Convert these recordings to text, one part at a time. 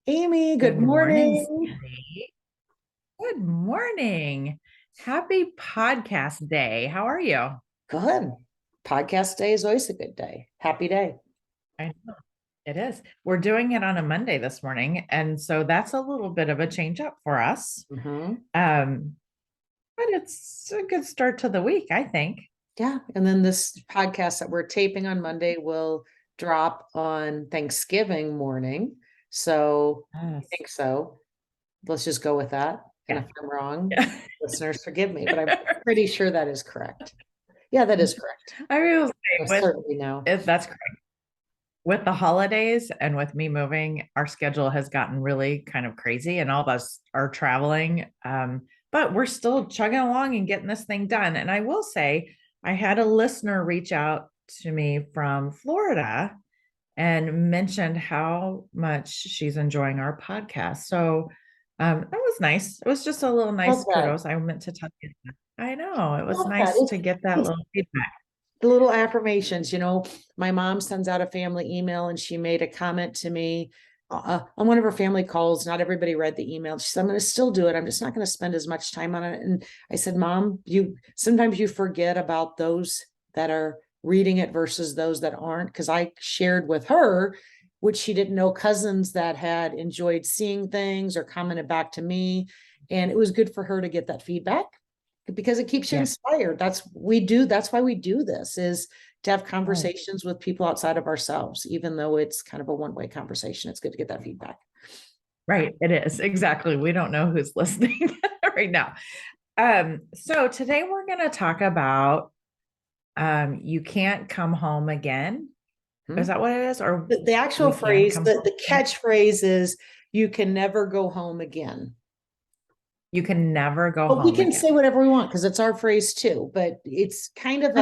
Amy, Good good morning, morning. Sandy. Good morning. Happy podcast day. How are you? Good. Podcast day is always a good day. Happy day. I know it is. We're doing it on a Monday this morning, and so that's a little bit of a change up for us. hmm Um, but it's a good start to the week, I think. Yeah. And then this podcast that we're taping on Monday will drop on Thanksgiving morning. So I Yes. think so. Let's just go with that. And Yeah. if I'm wrong, Yeah. listeners, forgive me, but I'm pretty sure that is correct. Yeah, that is correct. I will say I with certainly know. if that's correct. With the holidays and with me moving, our schedule has gotten really kind of crazy, and all of us are traveling. But we're still chugging along and getting this thing done. And I will say, I had a listener reach out to me from Florida and mentioned how much she's enjoying our podcast. So that was nice. It was just a little Love nice that. kudos. I meant to tell you that. I know it was Love that. nice to get that It's little feedback. the little affirmations. My mom sends out a family email and she made a comment to me on one of her family calls. Not everybody read the email. She said, I'm going to still do it. I'm just not going to spend as much time on it. And I said, Mom, you sometimes you forget about those that are reading it versus those that aren't. Because I shared with her, which she didn't know, cousins that had enjoyed seeing things or commented back to me. And it was good for her to get that feedback because it keeps you Yeah. inspired. That's why we do this, is to have Oh, conversations with people outside of ourselves. Even though it's kind of a one-way conversation, it's good to get that feedback. right. It is. Exactly. We don't know who's listening right now. So today we're going to talk about you can't come home again. Hmm? Is that what it is? Or The actual we can phrase, come the home again? catchphrase is, you can never go home again. You can never go But we home can again. say whatever we want because it's our phrase too. But it's kind of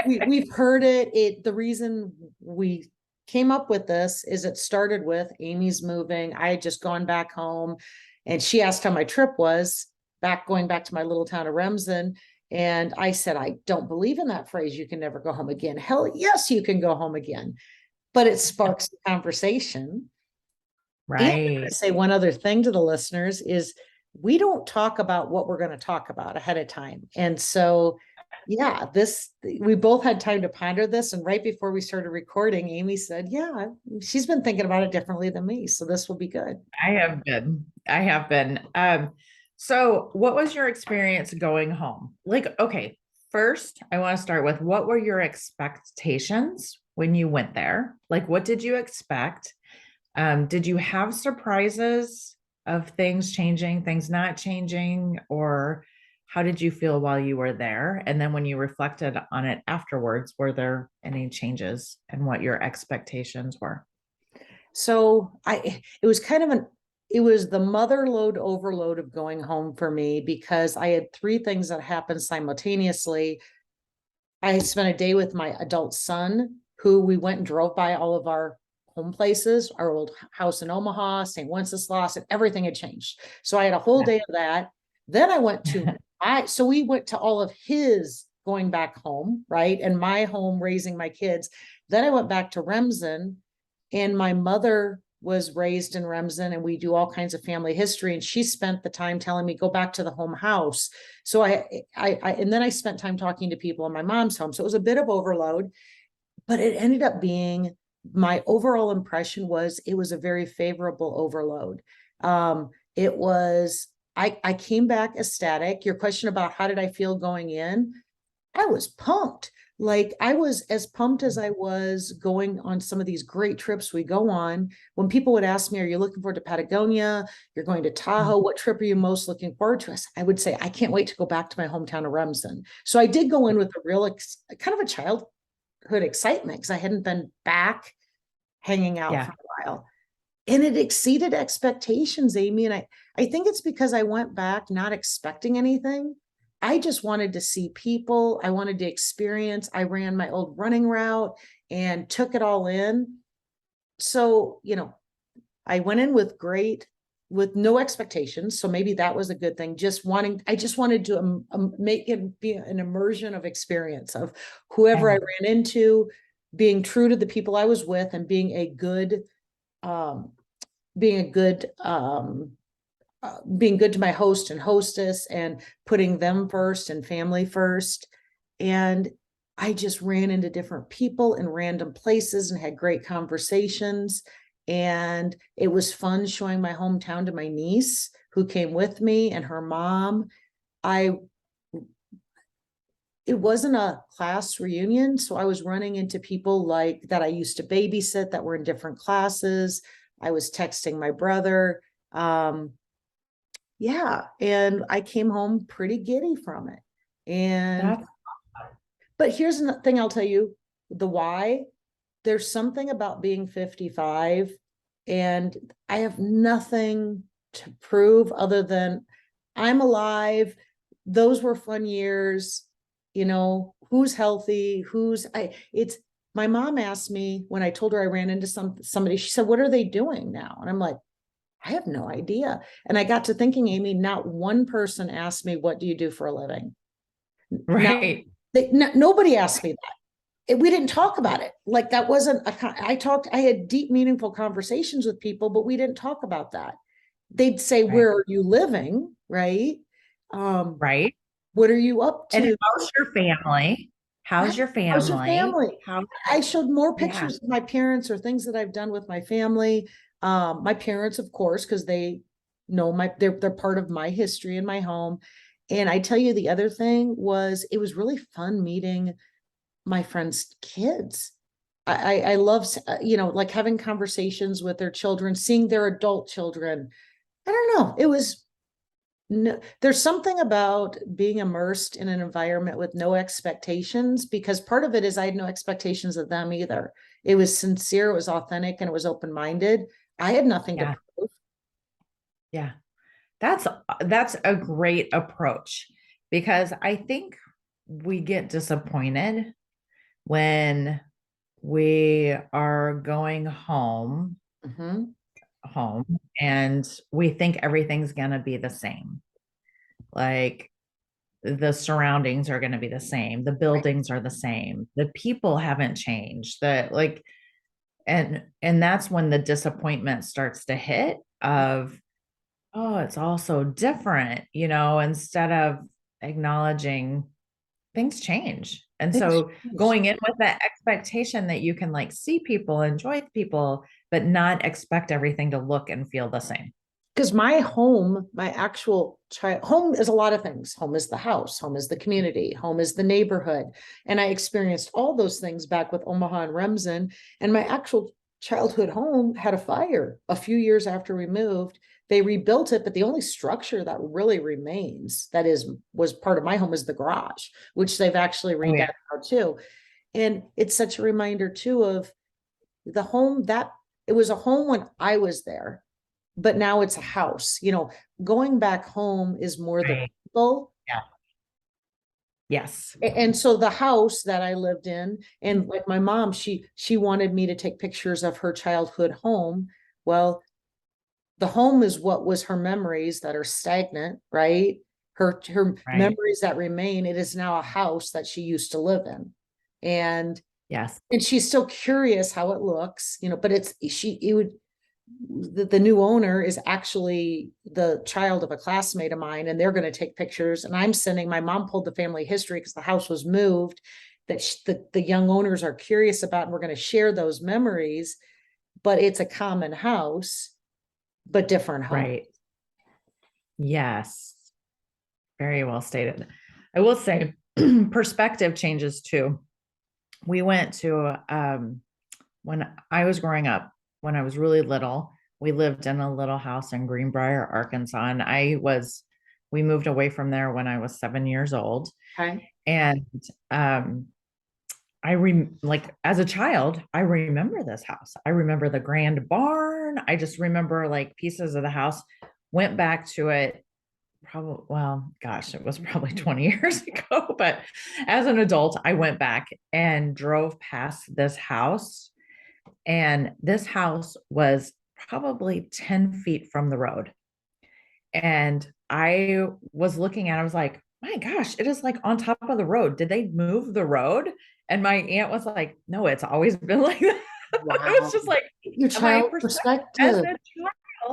we've heard it. The reason we came up with this is it started with Amy's moving. I had just gone back home and she asked how my trip was going back to my little town of Remsen. And I said, I don't believe in that phrase. You can never go home again. Hell yes, you can go home again. But it sparks the conversation. And I'm going to Right. say one other thing to the listeners is we don't talk about what we're going to talk about ahead of time. And so, yeah, we both had time to ponder this. And right before we started recording, Amy said, yeah, she's been thinking about it differently than me. So this will be good. I have been. I have been. So what was your experience going home? Like, okay, first I want to start with what were your expectations when you went there? Like, what did you expect? Did you have surprises of things changing, things not changing, or how did you feel while you were there? And then when you reflected on it afterwards, were there any changes and what your expectations were? It was kind of it was the mother load overload of going home for me because I had three things that happened simultaneously. I spent a day with my adult son, who we went and drove by all of our home places, our old house in Omaha, St. Wenceslas, and everything had changed. So I had a whole Yeah. day of that. Then so we went to all of his going back home, right? And my home raising my kids. Then I went back to Remsen, and my mother was raised in Remsen, and we do all kinds of family history. And she spent the time telling me, go back to the home house. So and then I spent time talking to people in my mom's home. So it was a bit of overload, but it ended up being, my overall impression was it was a very favorable overload. It was, I came back ecstatic. Your question about how did I feel going in, I was pumped. Like I was as pumped as I was going on some of these great trips we go on. When people would ask me, are you looking forward to Patagonia? You're going to Tahoe. What trip are you most looking forward to? I would say, I can't wait to go back to my hometown of Remsen. So I did go in with a real, kind of a childhood excitement because I hadn't been back hanging out for Yeah. a while. And it exceeded expectations, Amy. And I think it's because I went back not expecting anything. I just wanted to see people. I wanted to experience. I ran my old running route and took it all in. So, I went in with no expectations. So maybe that was a good thing. I just wanted to make it be an immersion of experience of whoever I Yeah. ran into, being true to the people I was with, and being a good um, being a good, being good to my host and hostess and putting them first and family first. And I just ran into different people in random places and had great conversations. And it was fun showing my hometown to my niece who came with me and her mom. I It wasn't a class reunion, so I was running into people like that I used to babysit that were in different classes. I was texting my brother. Yeah, and I came home pretty giddy from it. And That's but here's the thing I'll tell you, the why. There's something about being 55 and I have nothing to prove other than I'm alive. Those were fun years. You know, who's healthy, it's my mom asked me when I told her I ran into somebody, she said, "What are they doing now?" And I'm like, I have no idea. And I got to thinking, Amy, not one person asked me, "What do you do for a living?" Now, right. nobody asked me that. We didn't talk about it. Like that wasn't I had deep, meaningful conversations with people, but we didn't talk about that. They'd say, Right. "Where are you living?" Right? Um, Right. what are you up And to? how's your family? How's your How's your family? family? How, I showed more yeah, pictures of my parents or things that I've done with my family. My parents, of course, because they know they're part of my history in my home. And I tell you, the other thing was it was really fun meeting my friends' kids. I love, like having conversations with their children, seeing their adult children. I don't know. It was no, there's something about being immersed in an environment with no expectations, because part of it is I had no expectations of them either. It was sincere, it was authentic, and it was open-minded. I had nothing to yeah, prove. yeah. That's a great approach because I think we get disappointed when we are going Mhm. home and we think everything's going to be the same. Like the surroundings are going to be the same, the Right. buildings are the same, the people haven't changed, that like and that's when the disappointment starts to hit of, oh, it's all so different, instead of acknowledging things change. And Things so change. going in with that expectation that you can like see people, enjoy people, but not expect everything to look and feel the same. Because my home, my actual child home is a lot of things. Home is the house, home is the community, home is the neighborhood. And I experienced all those things back with Omaha and Remsen. And my actual childhood home had a fire a few years after we moved. They rebuilt it, but the only structure that really remains that was part of my home is the garage, which they've actually Oh redone yeah. now too. And it's such a reminder too of the home that it was a home when I was there, but now it's a house. Going back home is more the Right. people. Yeah. Yes. And so the house that I lived in, and like my mom, she wanted me to take pictures of her childhood home. Well, the home is what was her memories that are stagnant, right? Her Right. memories that remain. It is now a house that she used to live in. And Yes. and she's still curious how it looks, but it would the new owner is actually the child of a classmate of mine, and they're going to take pictures, and I'm sending my mom pulled the family history because the house was moved that the young owners are curious about, and we're going to share those memories. But it's a common house but different home. Right. Yes. Very well stated. I will say perspective changes too. We went to when I was growing up, when I was really little, we lived in a little house in Greenbrier, Arkansas. And we moved away from there when I was 7 years old. Okay. And um, like as a child, I remember this house. I remember the grand barn. I just remember like pieces of the house. Went back to it probably, well, gosh, it was probably 20 years ago. But as an adult, I went back and drove past this house. And this house was probably 10 feet from the road. And I was looking at it, I was like, my gosh, it is like on top of the road. Did they move the road? And my aunt was like, no, it's always been like that. It was Wow. just like Your my child perspective as a perspective. child.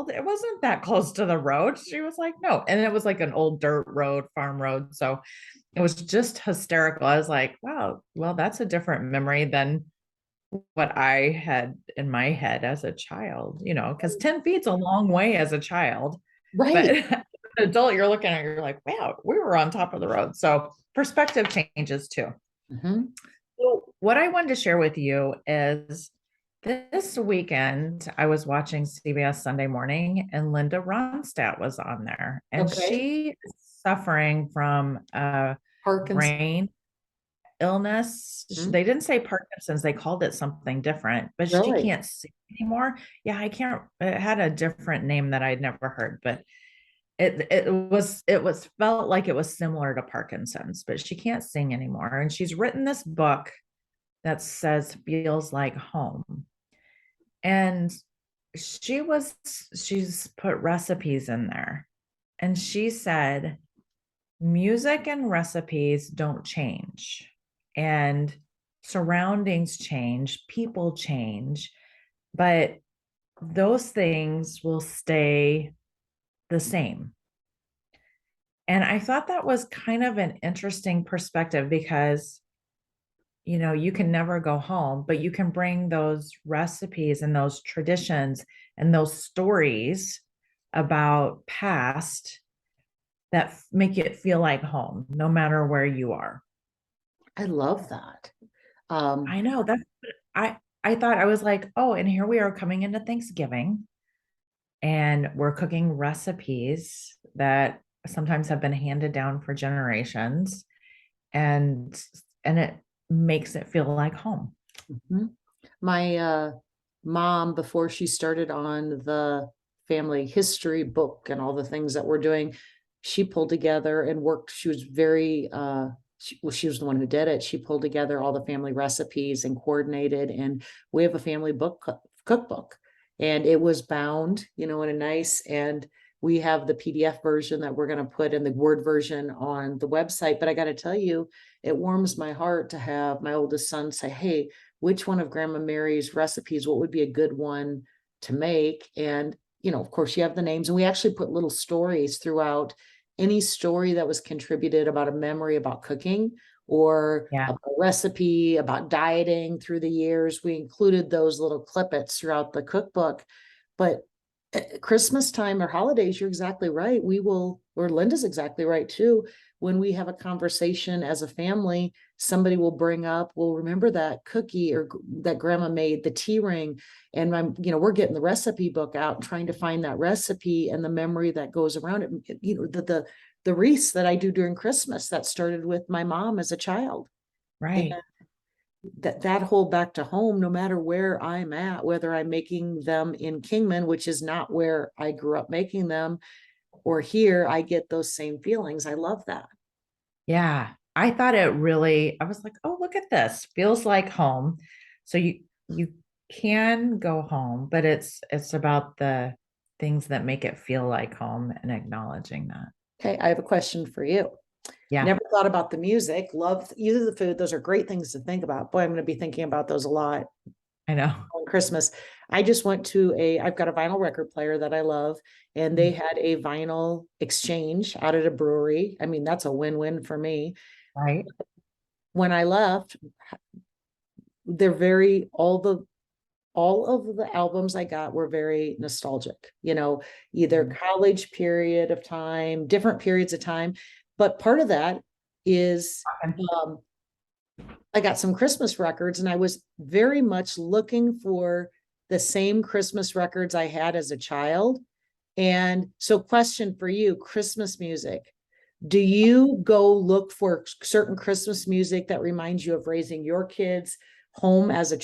well, it wasn't that close to the road. She was like, no. And it was like an old dirt road, farm road. So it was just hysterical. I was like, wow, well, that's a different memory than what I had in my head as a child, because 10 feet's a long way as a child. But Right. as an adult, you're looking at it, you're like, wow, we were on top of the road. So perspective changes too. Mhm. So what I wanted to share with you is this weekend, I was watching CBS Sunday Morning and Linda Ronstadt was on there, and Okay. she is suffering from a Parkinson's. brain illness. Mhm. They didn't say Parkinson's, they called it something different, but she Really? can't see anymore. Yeah, I can't, it had a different name that I'd never heard, but it was felt like it was similar to Parkinson's, but she can't sing anymore. And she's written this book that says feels like home. And she's put recipes in there. And she said, music and recipes don't change. And surroundings change, people change, but those things will stay the same. And I thought that was kind of an interesting perspective because you can never go home, but you can bring those recipes and those traditions and those stories about past that make it feel like home, no matter where you are. I love that. I know that I thought I was like, oh, and here we are coming into Thanksgiving and we're cooking recipes that sometimes have been handed down for generations and it makes it feel like home. Mhm. My mom, before she started on the family history book and all the things that we're doing, she pulled together and worked. She was very she was the one who did it. She pulled together all the family recipes and coordinated, and we have a family cookbook, and it was bound, in a nice, and we have the PDF version that we're going to put in the Word version on the website. But I got to tell you, it warms my heart to have my oldest son say, hey, which one of Grandma Mary's recipes, what would be a good one to make? And, of course, you have the names, and we actually put little stories throughout any story that was contributed about a memory about cooking or Yeah. a recipe about dieting through the years. We included those little clippets throughout the cookbook. But Christmas time or holidays, you're exactly right. We will, or Linda's exactly right too. When we have a conversation as a family, somebody will bring up, well, remember that cookie or that grandma made the tea ring. And we're getting the recipe book out and trying to find that recipe and the memory that goes around it. The wreaths that I do during Christmas that started with my mom as a child. Right. That whole back to home, no matter where I'm at, whether I'm making them in Kingman, which is not where I grew up making them, or here, I get those same feelings. I love that. Yeah. I thought I was like, oh, look at this. Feels like home. So you can go home, but it's about the things that make it feel like home and acknowledging that. Okay, I have a question for you. Yeah, Never thought about the music, love either the food. Those are great things to think about. Boy, I'm going to be thinking about those a lot I know. on Christmas. I've got a vinyl record player that I love, and they had a vinyl exchange out at a brewery. I mean, that's a win-win for me. Right. When I left, they're very, all of the albums I got were very nostalgic, either college period of time, different periods of time. But part of that is, um, I got some Christmas records, and I was very much looking for the same Christmas records I had as a child. And so, question for you, Christmas music. Do you go look for certain Christmas music that reminds you of raising your kids, home as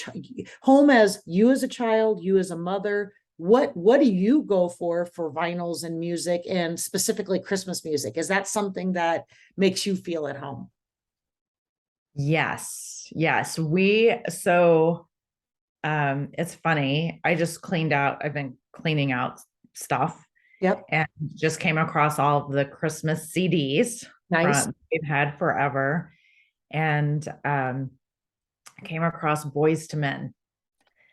home as you as a child, you as a mother? What do you go for vinyls and music, and specifically Christmas music? Is that something that makes you feel at home? Yes. Yes. It's funny. I've been cleaning out stuff Yep. and just came across all of the Christmas CDs Nice. from we've had forever. And I came across Boys to Men.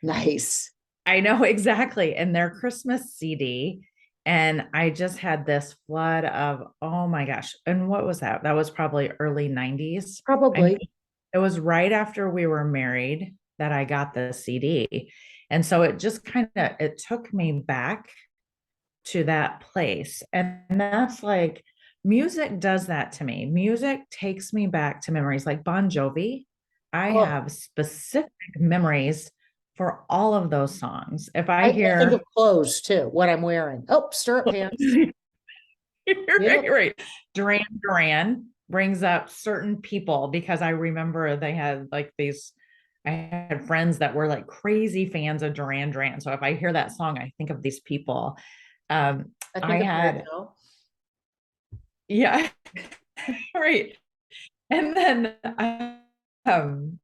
Nice. I know exactly. And their Christmas CD. And I just had this flood of, oh my gosh. And what was that? That was probably early 90s. I mean, Probably. it was right after we were married that I got the CD. And so it just kind of it took me back to that place. And that's like music does that to me. Music takes me back to memories like Bon Jovi. I Oh, have specific memories for all of those songs. If I I think of hear clothes too, what I'm wearing. Oh, stirrup pants. you're right, Yep. you're right. Duran Duran brings up certain people because I remember they had like these. I had friends that were like crazy fans of Duran Duran. So if I hear that song, I think of these people. Um, I I think of had, Lizzo. yeah, right. And then um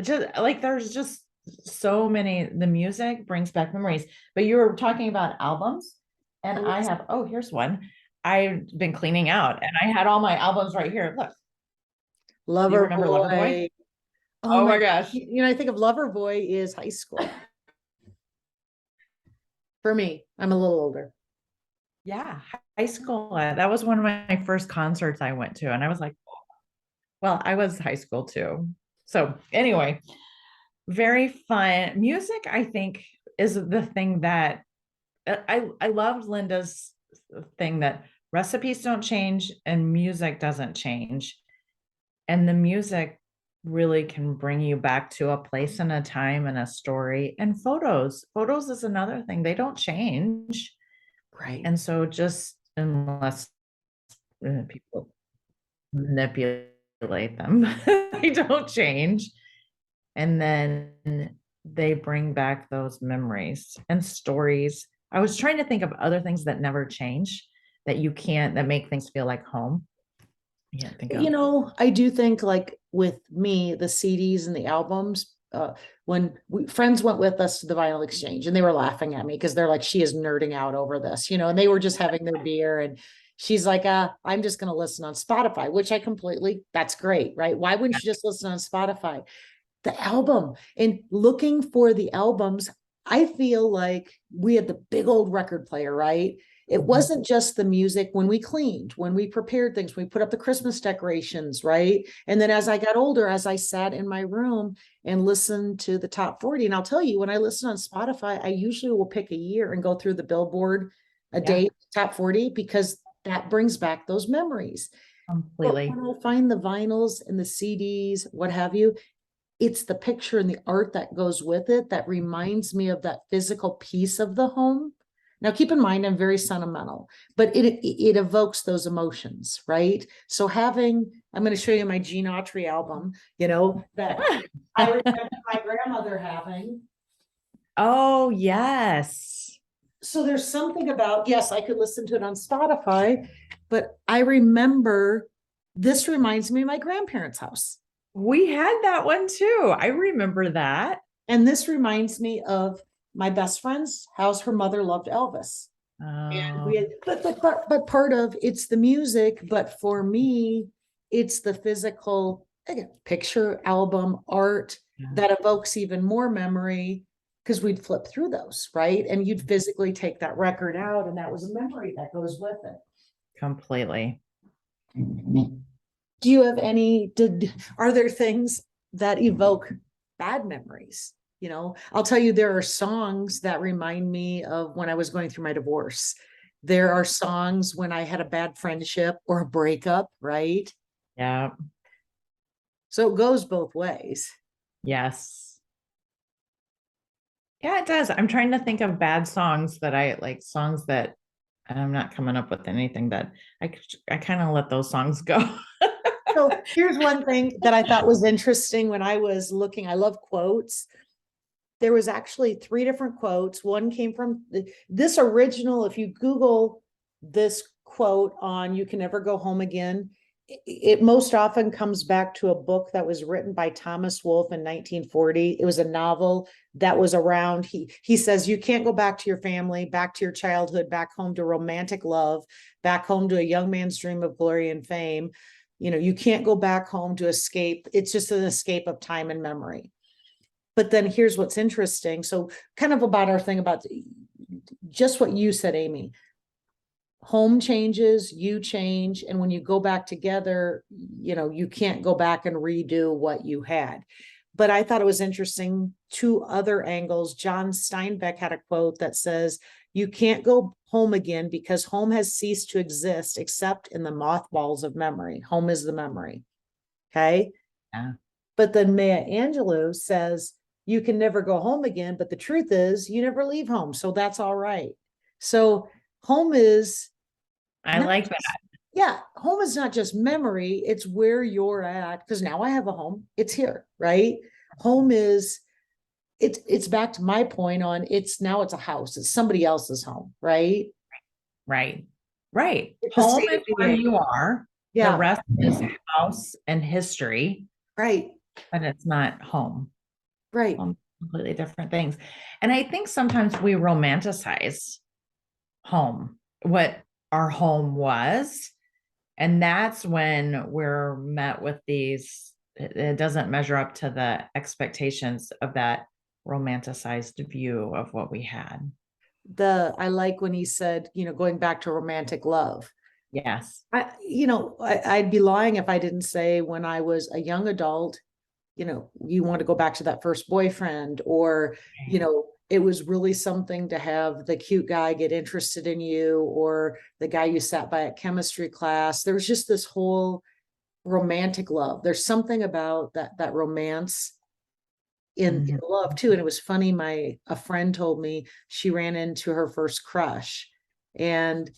just like there's just so many the music brings back memories. But you were talking about albums, and I have oh, here's one. I've been cleaning out and I had all my albums right here. Look, do you Lover remember Loverboy? Boy. Oh Oh my, my gosh. I think of Lover Boy is high school. For me, I'm a little older. Yeah, high school. That was one of my first concerts I went to. And I was like, well, I was high school too. So anyway, very fun. Music, I think, is the thing that I loved Linda's thing that recipes don't change and music doesn't change. And the music really can bring you back to a place and a time and a story. And photos. Photos is another thing. They don't change. Right. And so just unless people manipulate them, they don't change. And then they bring back those memories and stories. I was trying to think of other things that never change that you can't that make things feel like home. I can't think of. I do think like with me, the CDs and the albums, when friends went with us to the vinyl exchange and they were laughing at me because they're like, she is nerding out over this, and they were just having their beer and she's like, I'm just going to listen on Spotify, which that's great, right? Why wouldn't you just listen on Spotify? The album and looking for the albums, I feel like we had the big old record player, right? It wasn't just the music when we cleaned, when we prepared things, when we put up the Christmas decorations, right? And then as I got older, as I sat in my room and listened to the top 40, and I'll tell you, when I listen on Spotify, I usually will pick a year and go through the Billboard a Yeah, day top 40 because that brings back those memories. But completely. when I find the vinyls and the CDs, what have you, it's the picture and the art that goes with it that reminds me of that physical piece of the home. Now, keep in mind, I'm very sentimental, but it evokes those emotions, right? So I'm going to show you my Gene Autry album, that I remember my grandmother having. Oh, yes. So there's something about, yes, I could listen to it on Spotify, but I remember this reminds me of my grandparents' house. We had that one too. I remember that. And this reminds me of my best friend's house. Her mother loved Elvis. And we Oh, had, but part of it's the music, but for me, it's the physical again, picture, album, art yeah, that evokes even more memory because we'd flip through those, right? And you'd physically take that record out, and that was a memory that goes with completely. it. Do you have are there things that evoke bad memories? I'll tell you, there are songs that remind me of when I was going through my divorce. There are songs when I had a bad friendship or a breakup, right? Yeah. So it goes both ways. Yes. Yeah, it does. I'm trying to think of bad songs that I like songs that and I'm not coming up with anything that I kind of let those songs go. So here's one thing that I thought was interesting when I was looking. I love quotes. There was actually three different quotes. One came from this original. If you Google this quote on "You Can Never Go Home Again," it most often comes back to a book that was written by Thomas Wolfe in 1940. It was a novel that was around. He says you can't go back to your family, back to your childhood, back home to romantic love, back home to a young man's dream of glory and fame. You can't go back home to escape. It's just an escape of time and memory. But then here's what's interesting. So kind of about our thing about just what you said, Amy. Home changes, you change, and when you go back together, you can't go back and redo what you had. But I thought it was interesting, two other angles. John Steinbeck had a quote that says, you can't go home again because home has ceased to exist except in the mothballs of memory. Home is the memory. Okay. Yeah. But then Maya Angelou says, you can never go home again, but the truth is you never leave home. So that's all right. So home is I like that. yeah, home is not just memory, it's where you're at. Because now I have a home, it's here, right? Home is it's back to my point on it's a house, it's somebody else's home, right? Right. Right. It's a Home state is of where being. you are. The Yeah, rest is house and history, right, but it's not home. right. Completely different things. And I think sometimes we romanticize home, what our home was. And that's when we're met with these, it doesn't measure up to the expectations of that romanticized view of what we had. I like when he said, going back to romantic love. Yes. I'd be lying if I didn't say when I was a young adult, you want to go back to that first boyfriend, or, it was really something to have the cute guy get interested in you, or the guy you sat by at chemistry class. There was just this whole romantic love. There's something about that romance in love too. And it was funny. A friend told me she ran into her first crush, and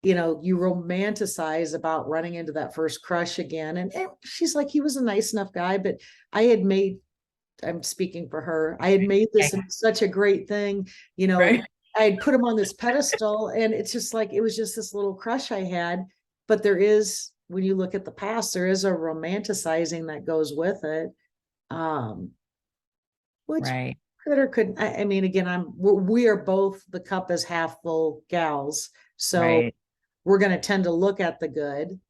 you romanticize about running into that first crush again. And she's like, he was a nice enough guy, but I had made, I'm speaking for her, I had made this such a great thing, Right. I had put him on this pedestal, and it's just like, it was just this little crush I had. But there is, when you look at the past, there is a romanticizing that goes with it. Which Right. could or couldn't, I mean, again, we are both the cup is half full gals. So Right. we're going to tend to look at the good.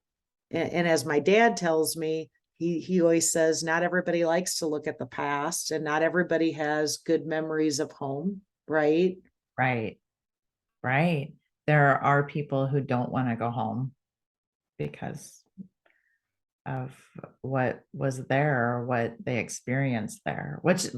And as my dad tells me, he always says, not everybody likes to look at the past, and not everybody has good memories of home. Right. Right. Right. There are people who don't want to go home because of what was there, or what they experienced there, which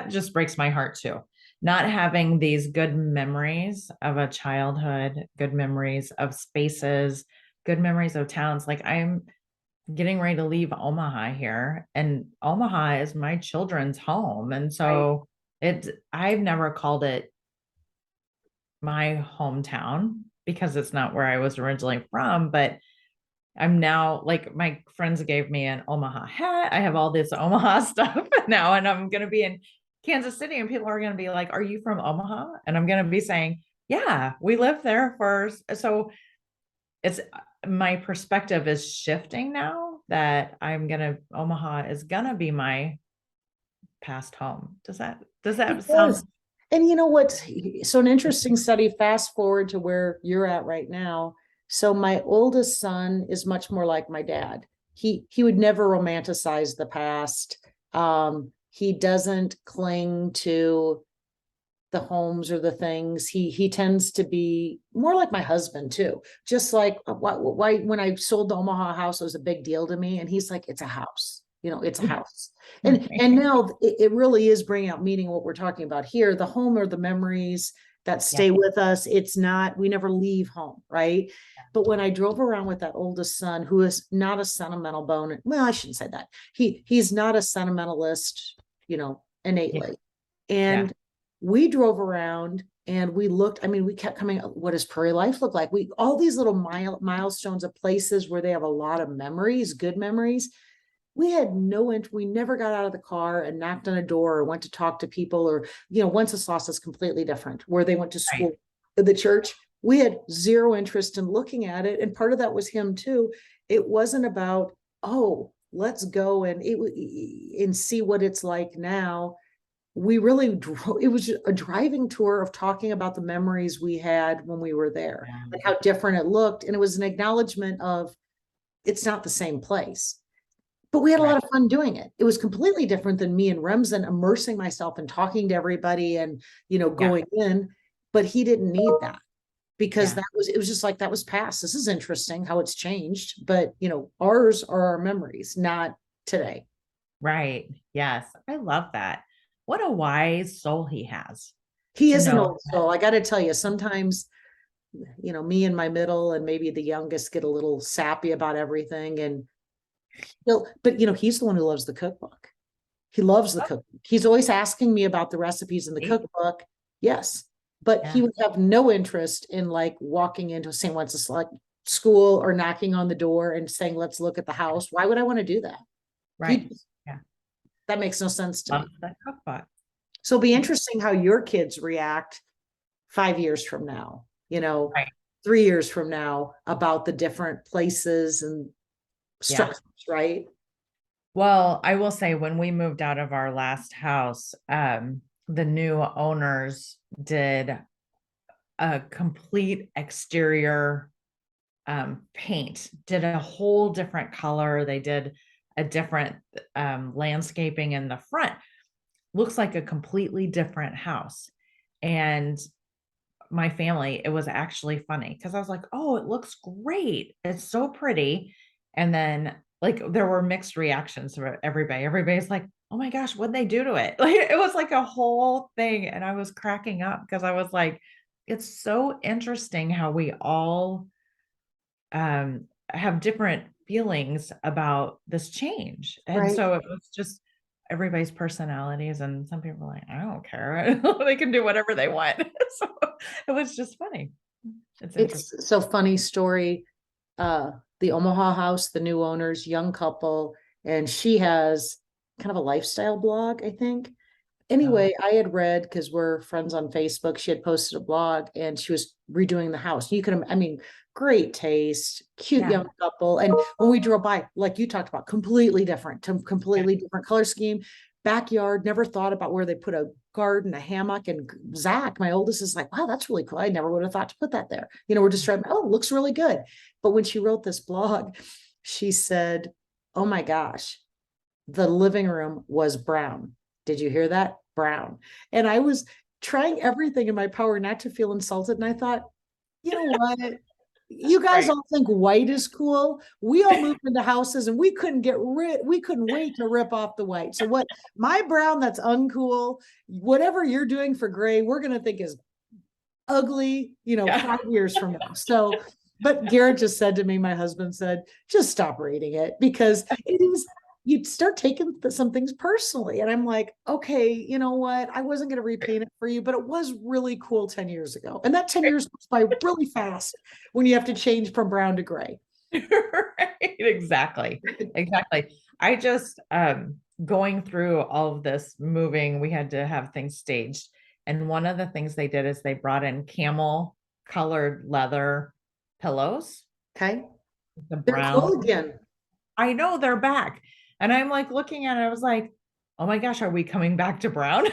just breaks my heart too. Not having these good memories of a childhood, good memories of spaces, good memories of towns. Like, I'm getting ready to leave Omaha here, and Omaha is my children's home. And so I've never called it my hometown because it's not where I was originally from, but I'm now, like, my friends gave me an Omaha hat. I have all this Omaha stuff now, and I'm going to be in Kansas City, and people are going to be like, are you from Omaha? And I'm going to be saying, yeah, we lived there first. So it's, my perspective is shifting now that Omaha is going to be my past home. Does that sound? And so an interesting study, fast forward to where you're at right now. So my oldest son is much more like my dad. He would never romanticize the past. He doesn't cling to the homes or the things. He tends to be more like my husband too. Just like why when I sold the Omaha house, it was a big deal to me. And he's like, it's a house. It's a house. And now it really is bringing out meaning what we're talking about here. The home are the memories that stay with us. It's not, we never leave home, right? But when I drove around with that oldest son, who is not a sentimental bone, well, I shouldn't say that. He's not a sentimentalist, innately. And we drove around and we looked, I mean, we kept coming up, what does Prairie Life look like? All these little milestones of places where they have a lot of memories, good memories. We had we never got out of the car and knocked on a door or went to talk to people, or, Wenceslaus is completely different, where they went to school, the church. We had zero interest in looking at it. And part of that was him too. It wasn't about, oh, let's go and see what it's like now. We really drove, it was a driving tour of talking about the memories we had when we were there and how different it looked. And it was an acknowledgement of it's not the same place. but we had a Right. lot of fun doing it. It was completely different than me and Remsen immersing myself and talking to everybody and, Yeah. going in, but he didn't need that because Yeah. it was just like, that was past. This is interesting how it's changed, but ours are our memories, not today. Right. Yes. I love that. What a wise soul he has He to is an know. old soul. I got to tell you, sometimes, me and my middle and maybe the youngest get a little sappy about everything. And but he's the one who loves the cookbook. He loves the cookbook. He's always asking me about the recipes in the See? cookbook. Yes. But he Yeah. would have no interest in like walking into St. Wenceslas school or knocking on the door and saying, let's look at the house. Why would I want to do that? Right. He, Yeah. that makes no sense to Love me. the cookbook. So it'll be Yeah. interesting how your kids react 5 years from now, Right. 3 years from now about the different places and Yeah. structures, right? Well, I will say when we moved out of our last house, the new owners did a complete exterior paint, did a whole different color. They did a different landscaping in the front. Looks like a completely different house. And my family, it was actually funny because I was like, oh, it looks great. It's so pretty. And then like there were mixed reactions from everybody. Everybody's like, oh my gosh, what'd they do to it? Like it was like a whole thing. And I was cracking up because I was like, it's so interesting how we all have different feelings about this change. And Right. so it was just everybody's personalities, and some people were like, I don't care. They can do whatever they want. So it was just funny. It's interesting. It's so funny story. The Omaha house, the new owners, young couple, and she has kind of a lifestyle blog, I think. Oh, Anyway, I had read because we're friends on Facebook. She had posted a blog and she was redoing the house. You can, I mean, great taste, cute yeah. young couple. And when we drove by, like you talked about, completely different, to Yeah. completely different color scheme, backyard. Never thought about where they put a garden, a hammock. And Zach, my oldest, is like, wow, that's really cool. I never would have thought to put that there. We're just driving. Oh, it looks really good. But when she wrote this blog, she said, "Oh my gosh, the living room was brown. Did you hear that? Brown." And I was trying everything in my power not to feel insulted. And I thought, you know what? You guys Right. all think white is cool. We all moved into houses and we couldn't wait to rip off the white. So what my brown that's uncool, whatever you're doing for gray, we're gonna think is ugly, Yeah. 5 years from now. So, but Garrett just said to me, my husband said, just stop reading it because it is, you'd start taking some things personally. And I'm like, okay, you know what? I wasn't going to repaint it for you, but it was really cool 10 years ago. And that 10 years goes by really fast when you have to change from brown to gray. Right. Exactly. Exactly. I just going through all of this moving, we had to have things staged. And one of the things they did is they brought in camel colored leather pillows, Okay. the They're brown. cool again. I know they're back. And I'm like looking at it, I was like, oh my gosh, are we coming back to brown?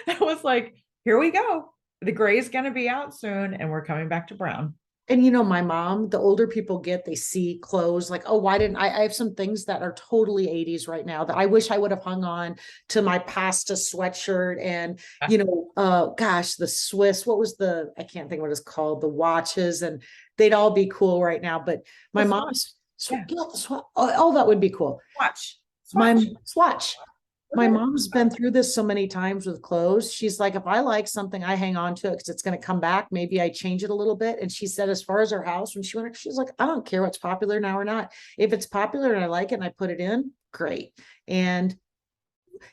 I was like, here we go. The gray is going to be out soon, and we're coming back to brown. And my mom, the older people get, they see clothes like, oh, why didn't I have some things that are totally 80s right now that I wish I would have hung on to my pasta sweatshirt and, gosh, the Swiss, what was I can't think what it's called, the watches, and they'd all be cool right now. But my The swatch. mom's, Yeah. all that would be cool. Swatch. My Swatch. swatch. My Okay. mom's been through this so many times with clothes. She's like, if I like something, I hang on to it because it's going to come back. Maybe I change it a little bit. And she said, as far as her house, when she went, she's like, I don't care what's popular now or not. If it's popular and I like it and I put it in, great. And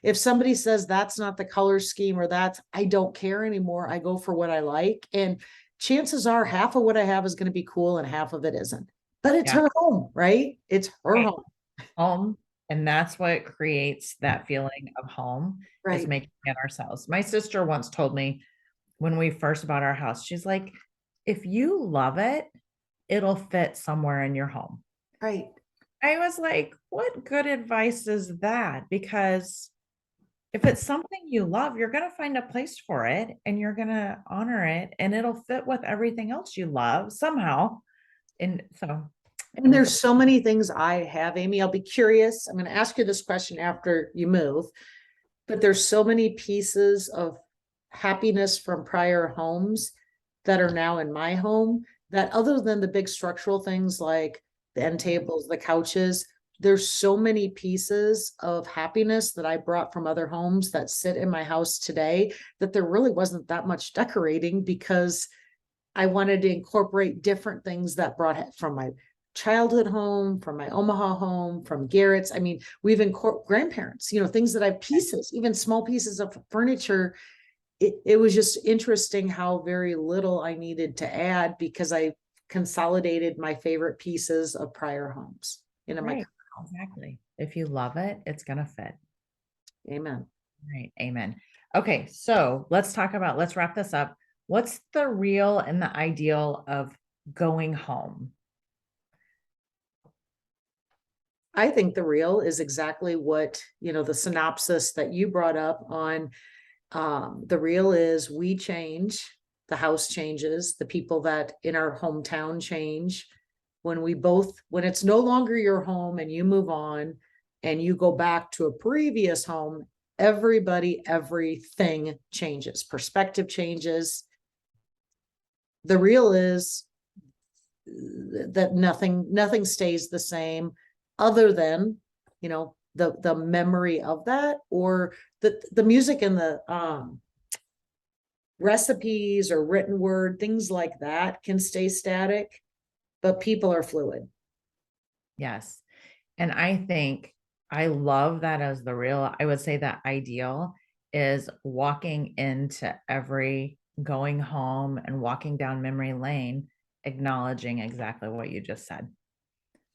if somebody says that's not the color scheme or I don't care anymore. I go for what I like. And chances are half of what I have is going to be cool and half of it isn't. But it's Yeah. her home, right? It's her Right. home. Home. And that's what creates that feeling of home is Right. making it ourselves. My sister once told me when we first bought our house, she's like, if you love it, it'll fit somewhere in your home. Right. I was like, what good advice is that? Because if it's something you love, you're going to find a place for it and you're going to honor it and it'll fit with everything else you love somehow. And so And there's so many things I have, Amy. I'll be curious. I'm going to ask you this question after you move, but there's so many pieces of happiness from prior homes that are now in my home that, other than the big structural things like the end tables, the couches, there's so many pieces of happiness that I brought from other homes that sit in my house today that there really wasn't that much decorating, because I wanted to incorporate different things that brought it from my childhood home, from my Omaha home, from Garrett's. I mean, we've incorporated grandparents, things that I have pieces, even small pieces of furniture. It was just interesting how very little I needed to add, because I consolidated my favorite pieces of prior homes into my Right. Exactly. If you love it, it's going to fit. amen. Right. Amen. Okay. So let's wrap this up. What's the real and the ideal of going home? I think the real is exactly what, the synopsis that you brought up on. The real is we change, the house changes, the people that in our hometown change. When it's no longer your home and you move on and you go back to a previous home, everything changes, perspective changes. The real is that nothing stays the same, other than, the memory of that, or the music and the recipes or written word, things like that can stay static, but people are fluid. Yes. And I think I love that as the real. I would say that ideal is walking into every going home and walking down memory lane, acknowledging exactly what you just said.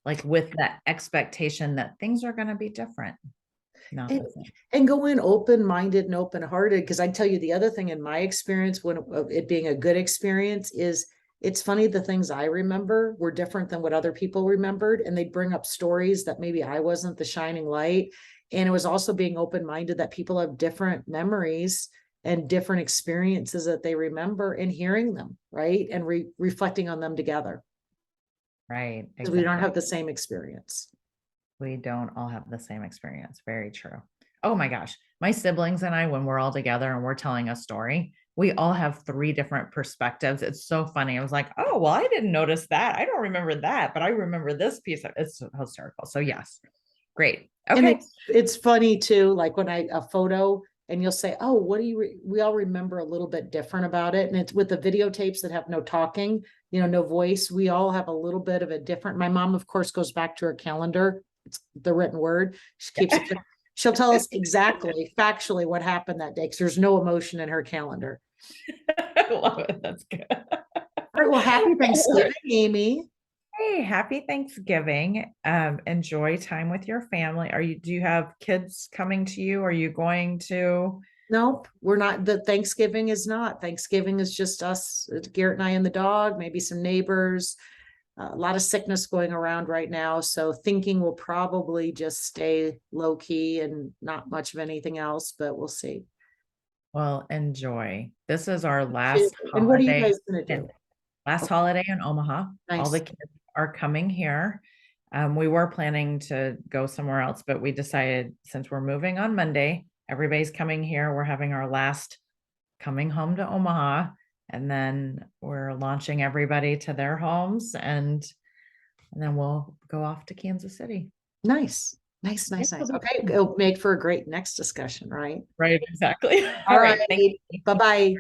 Like with that expectation that things are going to be different. Not And, the same. and go in open-minded and open-hearted. Because I tell you, the other thing in my experience, when it being a good experience, is it's funny, the things I remember were different than what other people remembered, and they'd bring up stories that maybe I wasn't the shining light. And it was also being open-minded that people have different memories and different experiences that they remember, and hearing them, right, and reflecting on them together, Right. because we don't Exactly. have the same experience. We don't all have the same experience. Very true. Oh my gosh. My siblings and I, when we're all together and we're telling a story, we all have 3 different perspectives. It's so funny. I was like, oh, well, I didn't notice that. I don't remember that, but I remember this piece of it's hysterical. So yes. Great. And Okay. it's funny too, like when a photo, and you'll say, oh, what do we all remember a little bit different about it. And it's with the videotapes that have no talking, no voice. We all have a little bit of a different, my mom, of course, goes back to her calendar. It's the written word. She keeps it. She'll tell us exactly, factually what happened that day, because there's no emotion in her calendar. I love it. That's good. All right. Well, happy Thanksgiving, Amy. Hey, happy Thanksgiving. Enjoy time with your family. Do you have kids coming to you? Are you going to? Nope, we're not. The Thanksgiving is not. Thanksgiving is just us, Garrett and I and the dog, maybe some neighbors. A lot of sickness going around right now. So thinking we'll probably just stay low key and not much of anything else, but we'll see. Well, enjoy. This is our last And what are you holiday. guys gonna do? Last Okay, holiday in Omaha. All the nice. kids are coming here. We were planning to go somewhere else, but we decided since we're moving on Monday, everybody's coming here. We're having our last coming home to Omaha, and then we're launching everybody to their homes, and then we'll go off to Kansas City. Nice. Nice, Yeah, nice, it'll nice. be Okay, fun. it'll make for a great next discussion, right? Right, exactly. All All right. right. Thank you. Bye-bye.